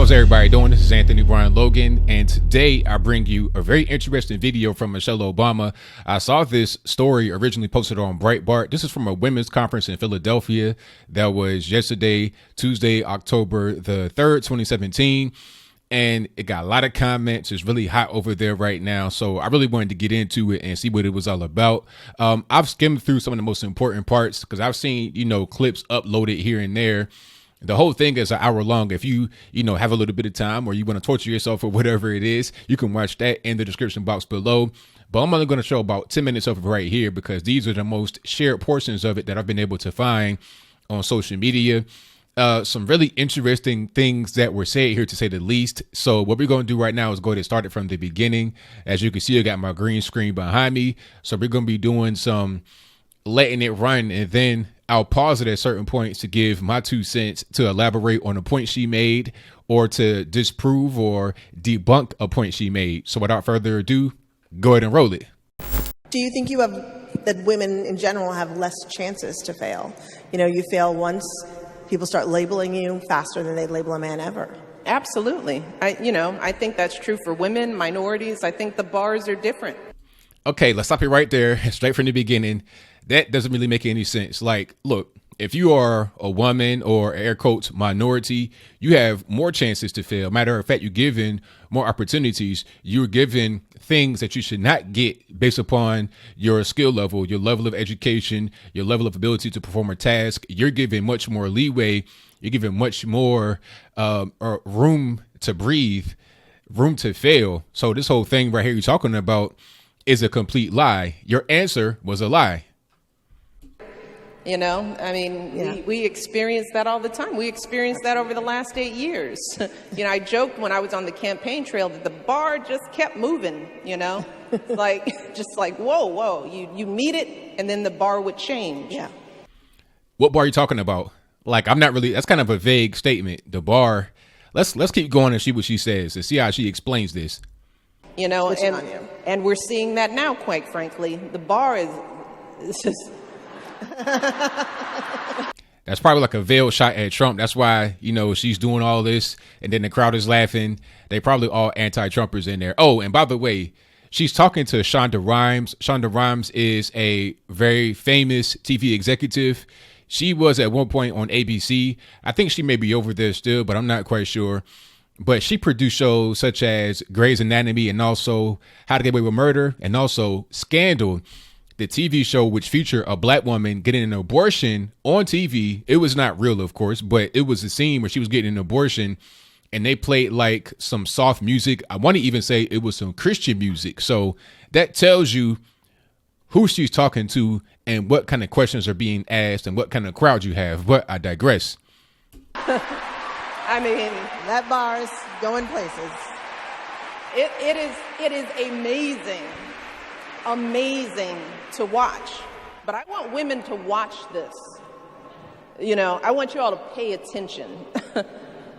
How's everybody doing? This is Anthony Brian Logan, and today I bring you a very interesting video from Michelle Obama. I saw this story originally posted on Breitbart. This is from a women's conference in Philadelphia that was yesterday, Tuesday, October the 3rd, 2017. And it got a lot of comments. It's really hot over there right now. So I really wanted to get into it and see what it was all about. I've skimmed through some of the most important parts because I've seen, clips uploaded here and there. The whole thing is an hour long. If you have a little bit of time or you want to torture yourself or whatever it is, you can watch that in the description box below. But I'm only going to show about 10 minutes of it right here because these are the most shared portions of it that I've been able to find on social media. Some really interesting things that were said here, to say the least. So what we're going to do right now is go ahead and start it from the beginning. As you can see, I got my green screen behind me. So we're going to be doing some letting it run, and then I'll pause it at certain points to give my 2 cents to elaborate on a point she made or to disprove or debunk a point she made. So without further ado, go ahead and roll it. Do you think that women in general have less chances to fail? You fail once, people start labeling you faster than they'd label a man ever. Absolutely. I think that's true for women, minorities. I think the bars are different. Okay, let's stop it right there, straight from the beginning. That doesn't really make any sense. Like, look, if you are a woman or air quotes minority, you have more chances to fail. Matter of fact, you're given more opportunities. You're given things that you should not get based upon your skill level, your level of education, your level of ability to perform a task. You're given much more leeway. You're given much more room to breathe, room to fail. So this whole thing right here you're talking about is a complete lie. Your answer was a lie. We experience that all the time. We experienced that over the last 8 years. I joked when I was on the campaign trail that the bar just kept moving, like, whoa, you meet it and then the bar would change. Yeah. What bar are you talking about? Like, I'm not really, that's kind of a vague statement. The bar, let's keep going and see what she says and see how she explains this. And we're seeing that now, quite frankly. The bar is just... That's probably like a veiled shot at Trump. That's why, she's doing all this and then the crowd is laughing. They probably all anti-Trumpers in there. Oh, and by the way, she's talking to Shonda Rhimes. Shonda Rhimes is a very famous TV executive. She was at one point on ABC. I think she may be over there still, but I'm not quite sure. But she produced shows such as Grey's Anatomy and also How to Get Away with Murder and also Scandal, the TV show which featured a black woman getting an abortion on TV. It was not real, of course, but it was a scene where she was getting an abortion and they played like some soft music. I want to even say it was some Christian music. So that tells you who she's talking to and what kind of questions are being asked and what kind of crowd you have. But I digress. That bar is going places. It is amazing to watch. But I want women to watch this. I want you all to pay attention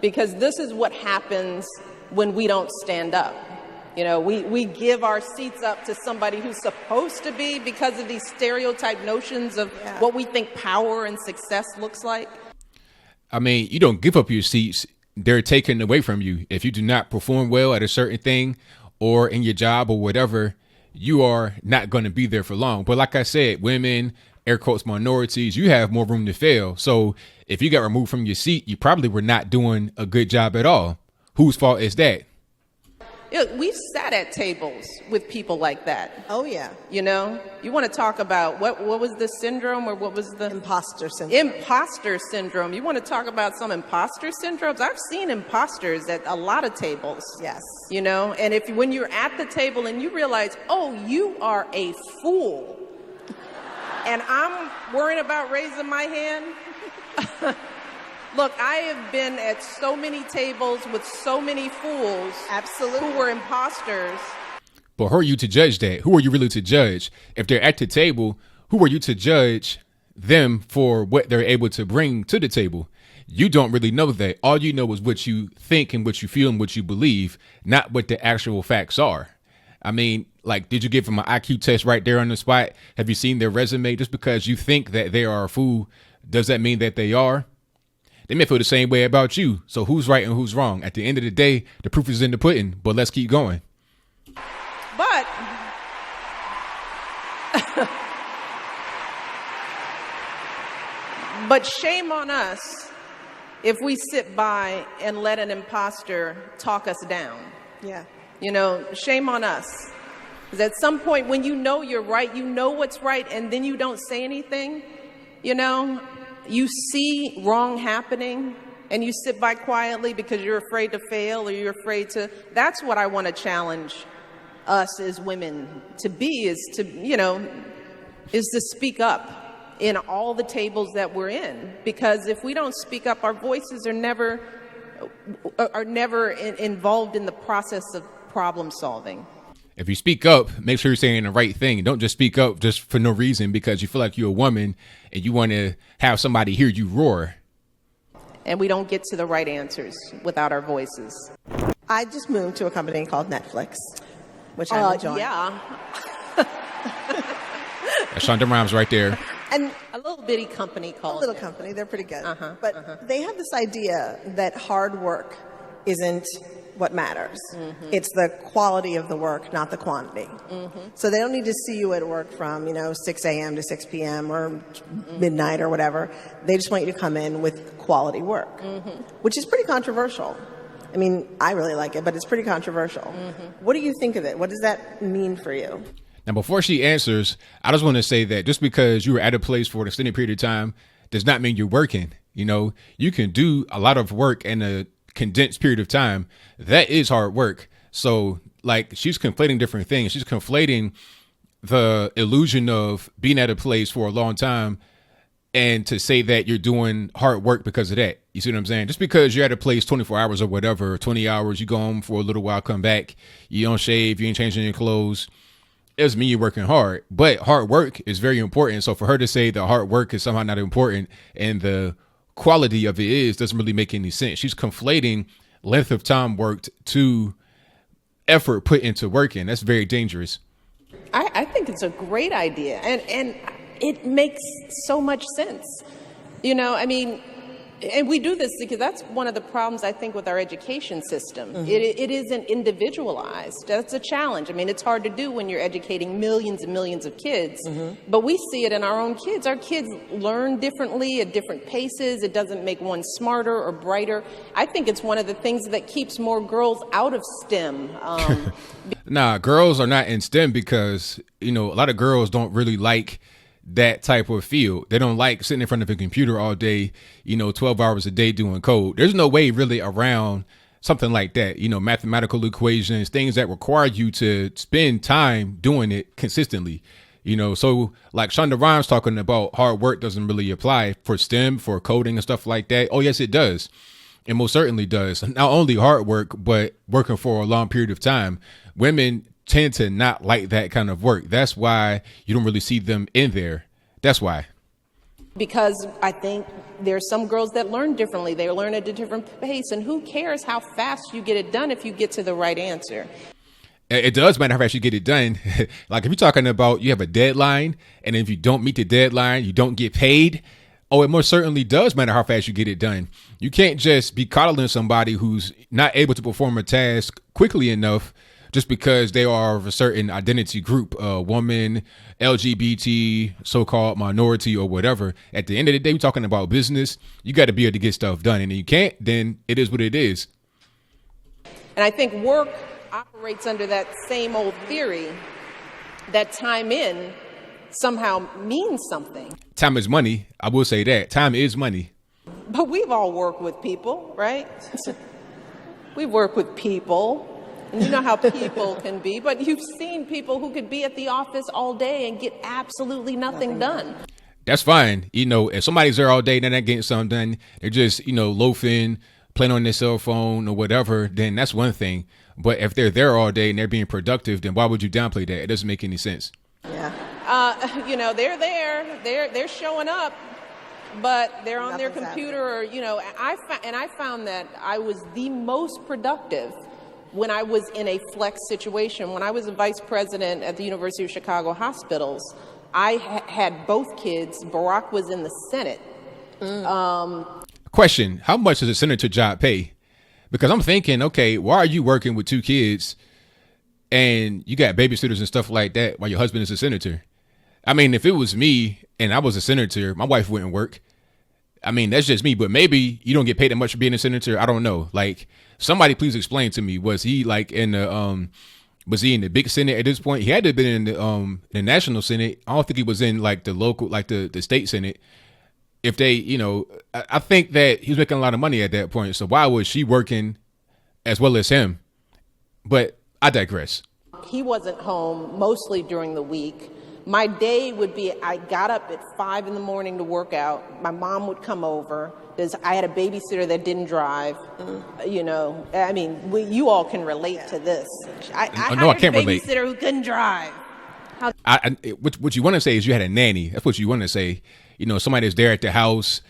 because this is what happens when we don't stand up. We give our seats up to somebody who's supposed to be because of these stereotype notions of what we think power and success looks like. You don't give up your seats. They're taken away from you. If you do not perform well at a certain thing or in your job or whatever, you are not going to be there for long. But like I said, women, air quotes, minorities, you have more room to fail. So if you got removed from your seat, you probably were not doing a good job at all. Whose fault is that? We've sat at tables with people like that. Oh, yeah. You want to talk about what was the syndrome or what was the... Imposter syndrome. Imposter syndrome. You want to talk about some imposter syndromes? I've seen imposters at a lot of tables. Yes. And when you're at the table and you realize, oh, you are a fool, and I'm worrying about raising my hand... Look, I have been at so many tables with so many fools. Absolutely. Who were imposters. But who are you to judge that? Who are you really to judge? If they're at the table, who are you to judge them for what they're able to bring to the table? You don't really know that. All you know is what you think and what you feel and what you believe, not what the actual facts are. Did you give them an IQ test right there on the spot? Have you seen their resume? Just because you think that they are a fool, does that mean that they are? they may feel the same way about you. So who's right and who's wrong? At the end of the day, the proof is in the pudding, but let's keep going. But but shame on us if we sit by and let an imposter talk us down. Yeah. You know, shame on us. Because at some point when you know you're right, you know what's right, and then you don't say anything, you know, you see wrong happening and you sit by quietly because you're afraid to fail or you're afraid to, that's what I want to challenge us as women to be, is to, you know, is to speak up in all the tables that we're in. Because if we don't speak up, our voices are never involved in the process of problem solving. If you speak up, make sure you're saying the right thing. Don't just speak up just for no reason because you feel like you're a woman and you want to have somebody hear you roar. And we don't get to the right answers without our voices. I just moved to a company called Netflix, which I'm enjoying. Yeah. That's Shonda Rhimes right there. And A little bitty company a called little Netflix. company, they're pretty good. But they have this idea that hard work isn't what matters. It's the quality of the work, not the quantity. So they don't need to see you at work from, 6 a.m. to 6 p.m. or midnight or whatever. They just want you to come in with quality work, which is pretty controversial. I mean, I really like it, but it's pretty controversial. What do you think of it? What does that mean for you? Now, before she answers, I just want to say that just because you were at a place for an extended period of time does not mean you're working. You can do a lot of work in a condensed period of time. That is hard work. So, like, she's conflating different things. She's conflating the illusion of being at a place for a long time and to say that you're doing hard work because of that. You see what I'm saying? Just because you're at a place 24 hours or whatever, 20 hours, you go home for a little while, come back, you don't shave, you ain't changing your clothes, it doesn't mean you're working hard. But hard work is very important. So for her to say that hard work is somehow not important and the quality of it is, doesn't really make any sense. She's conflating length of time worked to effort put into working. That's very dangerous. I think it's a great idea, and it makes so much sense. And we do this because that's one of the problems, I think, with our education system. It isn't individualized. That's a challenge. I mean, it's hard to do when you're educating millions and millions of kids, but we see it in our own kids. Our kids learn differently at different paces. It doesn't make one smarter or brighter. I think it's one of the things that keeps more girls out of STEM. Nah, girls are not in STEM because, a lot of girls don't really like that type of field. They don't like sitting in front of a computer all day, 12 hours a day doing code. There's no way really around something like that, mathematical equations, things that require you to spend time doing it consistently, so like Shonda Rhimes talking about hard work doesn't really apply for STEM, for coding and stuff like that. Oh, yes, it does. It most certainly does. Not only hard work, but working for a long period of time. Women tend to not like that kind of work. That's why you don't really see them in there. That's why. Because I think there's some girls that learn differently. They learn at a different pace. And who cares how fast you get it done if you get to the right answer? It does matter how fast you get it done. Like if you're talking about you have a deadline and if you don't meet the deadline, you don't get paid. Oh, it most certainly does matter how fast you get it done. You can't just be coddling somebody who's not able to perform a task quickly enough just because they are of a certain identity group, woman, LGBT, so-called minority or whatever. At the end of the day, we're talking about business. You got to be able to get stuff done. And if you can't, then it is what it is. And I think work operates under that same old theory that time in somehow means something. Time is money. I will say that. Time is money. But we've all worked with people, right? We've worked with people. And you know how people can be, but you've seen people who could be at the office all day and get absolutely nothing done. That's fine. If somebody's there all day, they're not getting something done. They're just, loafing, playing on their cell phone or whatever, then that's one thing. But if they're there all day and they're being productive, then why would you downplay that? It doesn't make any sense. Yeah. They're there, they're showing up, but they're on their computer happening. or, I found that I was the most productive when I was in a flex situation. When I was a vice president at the University of Chicago Hospitals, I had both kids. Barack was in the Senate. Question: how much does a senator job pay? Because I'm thinking, okay, why are you working with 2 kids and you got babysitters and stuff like that while your husband is a senator? I mean, if it was me and I was a senator, my wife wouldn't work. I mean, that's just me, but maybe you don't get paid that much for being a senator. I don't know. Like, somebody please explain to me, was he like in the was he in the big Senate at this point? He had to have been in the national Senate. I don't think he was in like the local, like the state Senate. If they, I think that he was making a lot of money at that point. So why was she working as well as him? But I digress. He wasn't home mostly during the week. My day would be, I got up at 5 in the morning to work out. My mom would come over. I had a babysitter that didn't drive. I mean, you all can relate to this. I can't relate. Babysitter who couldn't drive. What you want to say is you had a nanny. That's what you want to say. Somebody that's there at the house,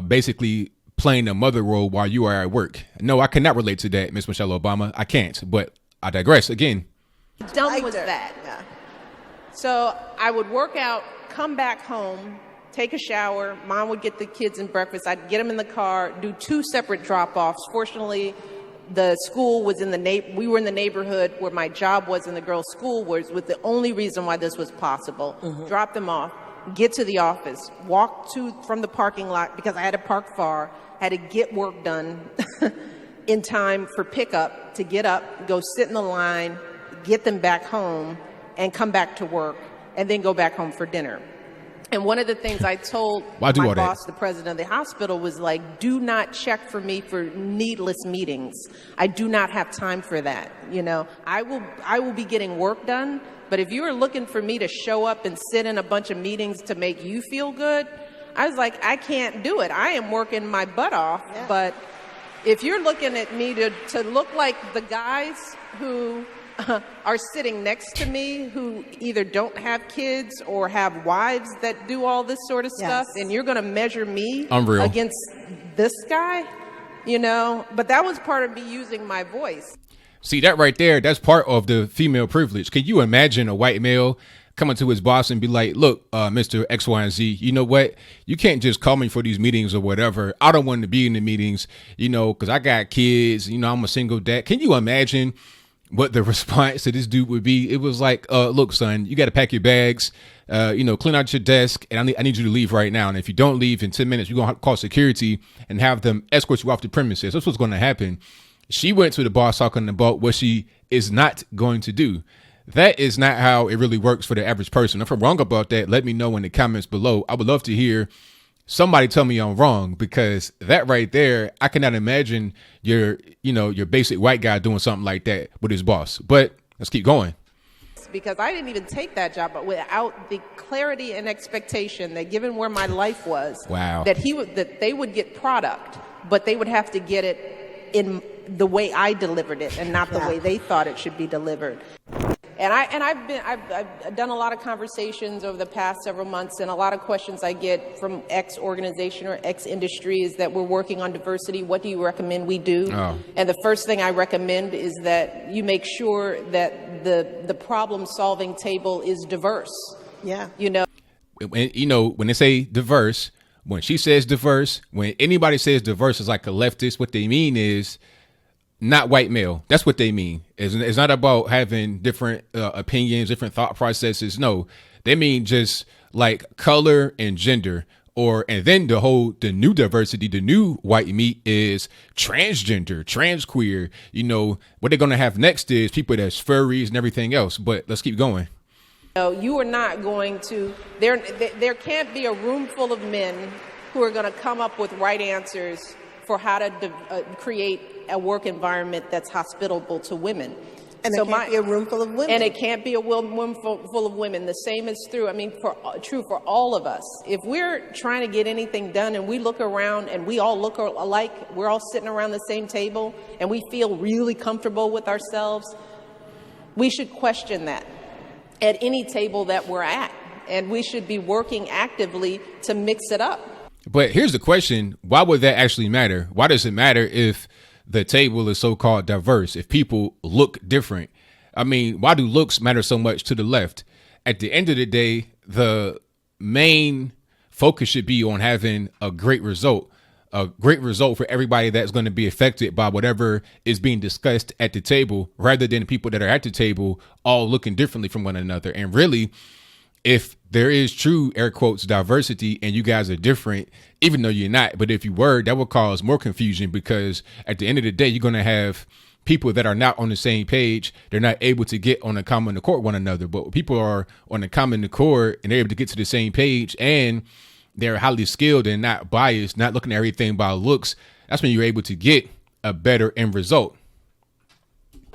basically playing a mother role while you are at work. No, I cannot relate to that, Miss Michelle Obama. I can't, but I digress again. Done with that. Yeah. So I would work out, come back home, take a shower. Mom would get the kids in breakfast. I'd get them in the car, do 2 separate drop-offs. Fortunately, the school was we were in the neighborhood where my job was and the girls' school was the only reason why this was possible. Mm-hmm. Drop them off, get to the office, walk from the parking lot because I had to park far, had to get work done in time for pickup, to get up, go sit in the line, get them back home, and come back to work, and then go back home for dinner. And one of the things I told my boss, the president of the hospital, was like, do not check for me for needless meetings. I do not have time for that. I will be getting work done, but if you are looking for me to show up and sit in a bunch of meetings to make you feel good, I was like, I can't do it. I am working my butt off, yeah. But if you're looking at me to look like the guys who are sitting next to me who either don't have kids or have wives that do all this sort of stuff, yes. And you're going to measure me against this guy, but that was part of me using my voice. See, that right there, that's part of the female privilege. Can you imagine a white male coming to his boss and be like, look, Mr. X, Y, and Z, you know what? You can't just call me for these meetings or whatever. I don't want to be in the meetings, because I got kids, I'm a single dad. Can you imagine what the response to this dude would be? It was like, look, son, you got to pack your bags, clean out your desk, and I need you to leave right now. And if you don't leave in 10 minutes, you're going to call security and have them escort you off the premises. That's what's going to happen. She went to the boss talking about what she is not going to do. That is not how it really works for the average person. If I'm wrong about that, let me know in the comments below. I would love to hear somebody tell me I'm wrong, because that right there, I cannot imagine your basic white guy doing something like that with his boss. But let's keep going. Because I didn't even take that job, but without the clarity and expectation that, given where my life was, wow, that they would get product, but they would have to get it in the way I delivered it and not the way they thought it should be delivered. And I've done a lot of conversations over the past several months, and a lot of questions I get from X organization or X industry is that we're working on diversity. What do you recommend we do? Oh. And the first thing I recommend is that you make sure that the problem solving table is diverse. Yeah. When they say diverse, when she says diverse, when anybody says diverse is like a leftist, what they mean is not white male. That's what they mean. It's not about having different opinions, different thought processes. No, they mean just like color and gender. And then the new diversity, the new white meat is transgender, trans queer. What they're going to have next is people that's furries and everything else. But let's keep going. You are not going to, there can't be a room full of men who are going to come up with right answers for how to create a work environment that's hospitable to women. And it can't be a room full of women. And it can't be a room full of women. The same is true for all of us. If we're trying to get anything done and we look around and we all look alike, we're all sitting around the same table and we feel really comfortable with ourselves, we should question that at any table that we're at. And we should be working actively to mix it up. But here's the question. Why would that actually matter? Why does it matter if the table is so-called diverse, if people look different? I mean, why do looks matter so much to the left? At the end of the day, the main focus should be on having a great result. a great result for everybody that's going to be affected by whatever is being discussed at the table, rather than people that are at the table all looking differently from one another. And really, if there is true air quotes diversity and you guys are different, even though you're not, but if you were, that would cause more confusion, because at the end of the day, you're going to have people that are not on the same page. They're not able to get on a common accord with one another. But people are on a common accord and they're able to get to the same page, and they're highly skilled and not biased, not looking at everything by looks. That's when you're able to get a better end result.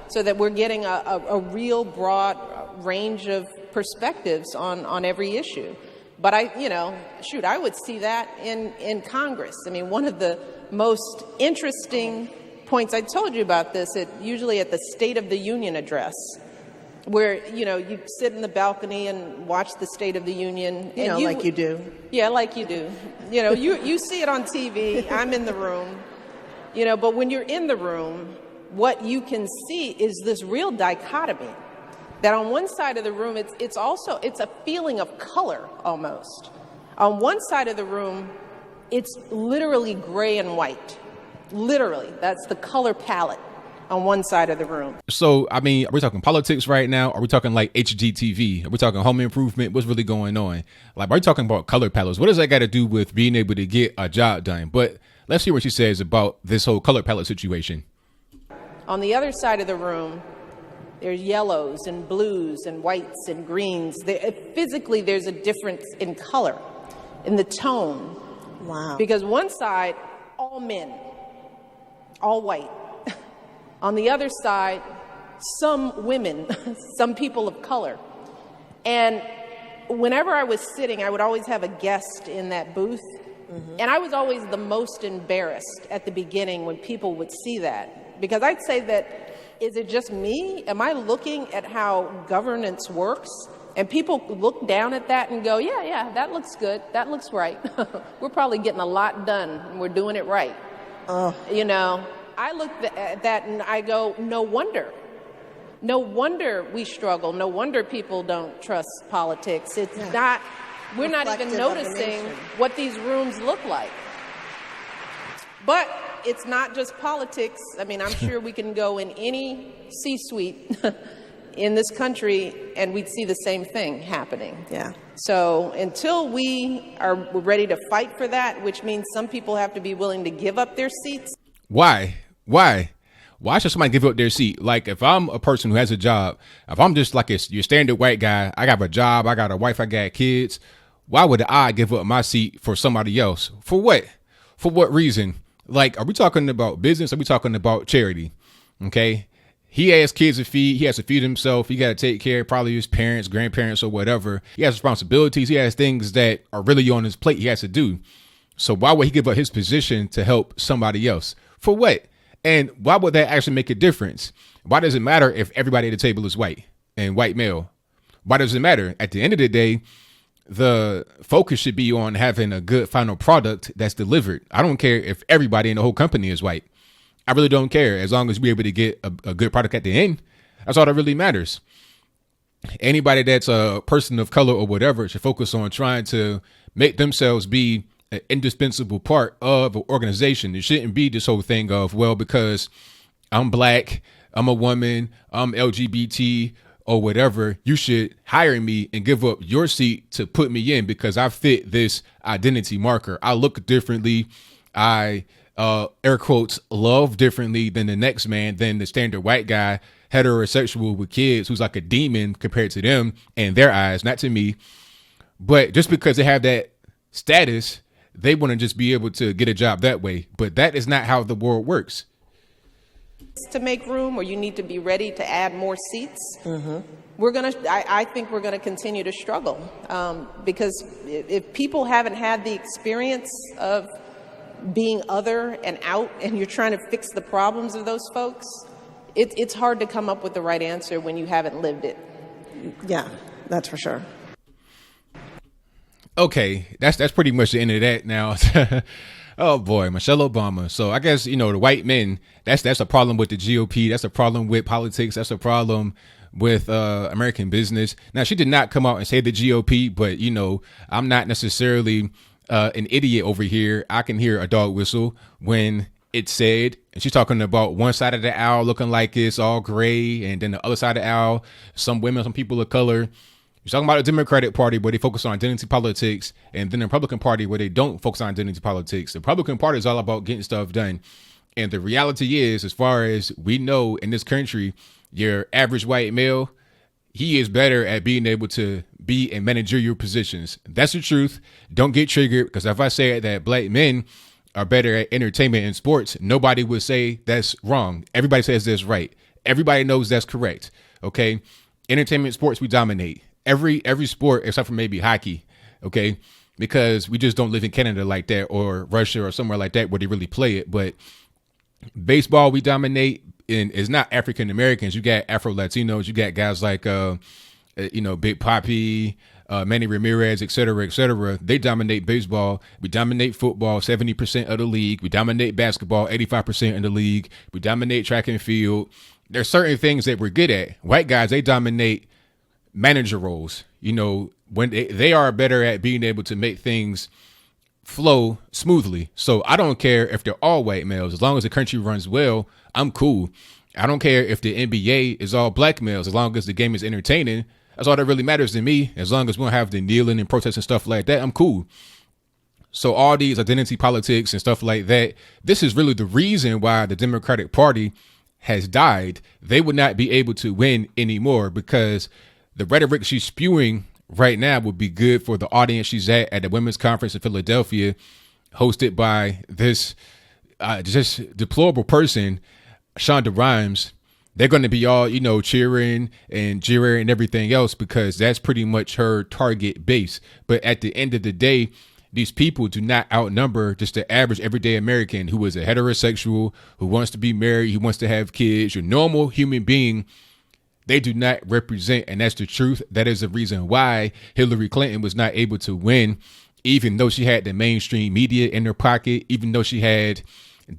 So that we're getting a real broad range of perspectives on every issue. But I would see that in Congress. I mean, one of the most interesting points, I told you about this, usually at the State of the Union address, where, you sit in the balcony and watch the State of the Union. Like you do. Yeah, like you do. You see it on TV. I'm in the room. But when you're in the room, what you can see is this real dichotomy. That on one side of the room, it's a feeling of color almost. On one side of the room, it's literally gray and white. Literally, that's the color palette on one side of the room. So, I mean, are we talking politics right now? Are we talking like HGTV? Are we talking home improvement? What's really going on? Like, are we talking about color palettes? What does that got to do with being able to get a job done? But let's hear what she says about this whole color palette situation. On the other side of the room, there's yellows and blues and whites and greens. Physically, there's a difference in color, in the tone. Wow. Because one side, all men, all white. On the other side, some women, some people of color. And whenever I was sitting, I would always have a guest in that booth. Mm-hmm. And I was always the most embarrassed at the beginning when people would see that. Because I'd say that, is it just me? Am I looking at how governance works? And people look down at that and go, yeah, that looks good. That looks right. We're probably getting a lot done and we're doing it right. I look at that and I go, no wonder. No wonder we struggle. No wonder people don't trust politics. We're not even noticing what these rooms look like. But it's not just politics. I mean, I'm sure we can go in any C-suite in this country and we'd see the same thing happening. Yeah. So until we are ready to fight for that, which means some people have to be willing to give up their seats. Why should somebody give up their seat? Like, if I'm a person who has a job, if I'm just like your standard white guy, I got a job, I got a wife, I got kids, why would I give up my seat for somebody else? For what? For what reason? Like, are we talking about business? Are we talking about charity? Okay. He has kids to feed. He has to feed himself. He got to take care of probably his parents, grandparents, or whatever. He has responsibilities. He has things that are really on his plate he has to do. So why would he give up his position to help somebody else? For what? And why would that actually make a difference? Why does it matter if everybody at the table is white and white male? Why does it matter? At the end of the day, the focus should be on having a good final product that's delivered. I don't care if everybody in the whole company is white. I really don't care. As long as we're able to get a good product at the end, that's all that really matters. Anybody that's a person of color or whatever should focus on trying to make themselves be an indispensable part of an organization. It shouldn't be this whole thing of, well, because I'm black, I'm a woman, I'm LGBT or whatever, you should hire me and give up your seat to put me in because I fit this identity marker. I look differently. I air quotes love differently than the next man, than the standard white guy, heterosexual with kids, who's like a demon compared to them and their eyes, not to me. But just because they have that status, they want to just be able to get a job that way. But that is not how the world works. To make room, or you need to be ready to add more seats. Mm-hmm. I think we're gonna continue to struggle because if people haven't had the experience of being other and out, and you're trying to fix the problems of those folks, it's hard to come up with the right answer when you haven't lived it. Yeah, that's for sure. Okay, that's pretty much the end of that now. Oh boy, Michelle Obama. So I guess, the white men, that's a problem with the GOP. That's a problem with politics. That's a problem with American business. Now, she did not come out and say the GOP, but I'm not necessarily an idiot over here, I can hear a dog whistle when it's said, and she's talking about one side of the aisle looking like it's all gray, and then the other side of the aisle, some women, some people of color. You're talking about the Democratic Party where they focus on identity politics, and then the Republican Party where they don't focus on identity politics. The Republican Party is all about getting stuff done. And the reality is, as far as we know in this country, your average white male, he is better at being able to be in managerial positions. That's the truth. Don't get triggered, because if I say that black men are better at entertainment and sports, nobody would say that's wrong. Everybody says that's right. Everybody knows that's correct. Okay. Entertainment, sports, we dominate every sport except for maybe hockey. Okay. Because we just don't live in Canada like that, or Russia or somewhere like that where they really play it. But baseball, we dominate, and it's not African Americans. You got Afro Latinos. You got guys like, Big Papi, Manny Ramirez, et cetera, et cetera. They dominate baseball. We dominate football, 70% of the league. We dominate basketball, 85% of the league. We dominate track and field. There's certain things that we're good at. White guys, they dominate manager roles. When they are better at being able to make things flow smoothly. So I don't care if they're all white males. As long as the country runs well, I'm cool. I don't care if the NBA is all black males. As long as the game is entertaining, that's all that really matters to me. As long as we don't have the kneeling and protesting stuff like that, I'm cool. So all these identity politics and stuff like that, this is really the reason why the Democratic Party has died. They would not be able to win anymore, because the rhetoric she's spewing right now would be good for the audience she's at the women's conference in Philadelphia, hosted by this just deplorable person, Shonda Rhimes. They're going to be all, cheering and jeering and everything else, because that's pretty much her target base. But at the end of the day, these people do not outnumber just the average everyday American who is a heterosexual, who wants to be married, who wants to have kids, your normal human being. They do not represent, and that's the truth. That is the reason why Hillary Clinton was not able to win, even though she had the mainstream media in her pocket, even though she had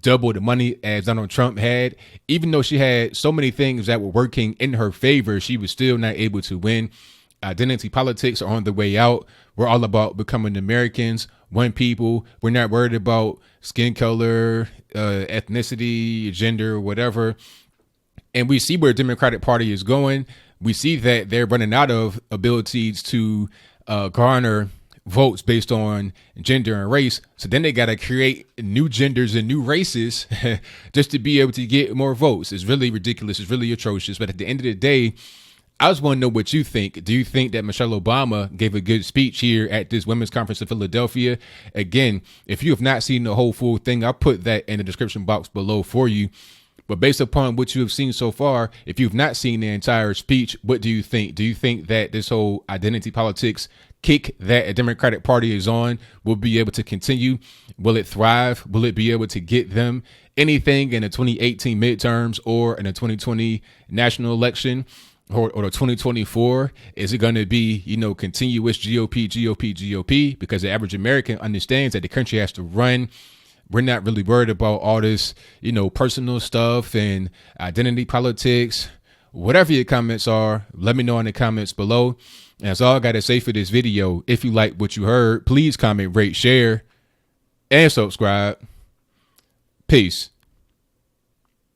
double the money as Donald Trump had, even though she had so many things that were working in her favor, she was still not able to win. Identity politics are on the way out. We're all about becoming Americans, one people. We're not worried about skin color, ethnicity, gender, whatever. And we see where the Democratic Party is going. We see that they're running out of abilities to garner votes based on gender and race. So then they got to create new genders and new races just to be able to get more votes. It's really ridiculous. It's really atrocious. But at the end of the day, I just want to know what you think. Do you think that Michelle Obama gave a good speech here at this women's conference in Philadelphia? Again, if you have not seen the whole full thing, I'll put that in the description box below for you. But based upon what you have seen so far, if you've not seen the entire speech, what do you think? Do you think that this whole identity politics kick that a Democratic Party is on will be able to continue? Will it thrive? Will it be able to get them anything in the 2018 midterms or in the 2020 national election? Or the 2024, is it going to be, continuous GOP? Because the average American understands that the country has to run. We're not really worried about all this, personal stuff and identity politics. Whatever your comments are, let me know in the comments below. And that's all I got to say for this video. If you like what you heard, please comment, rate, share, and subscribe. Peace.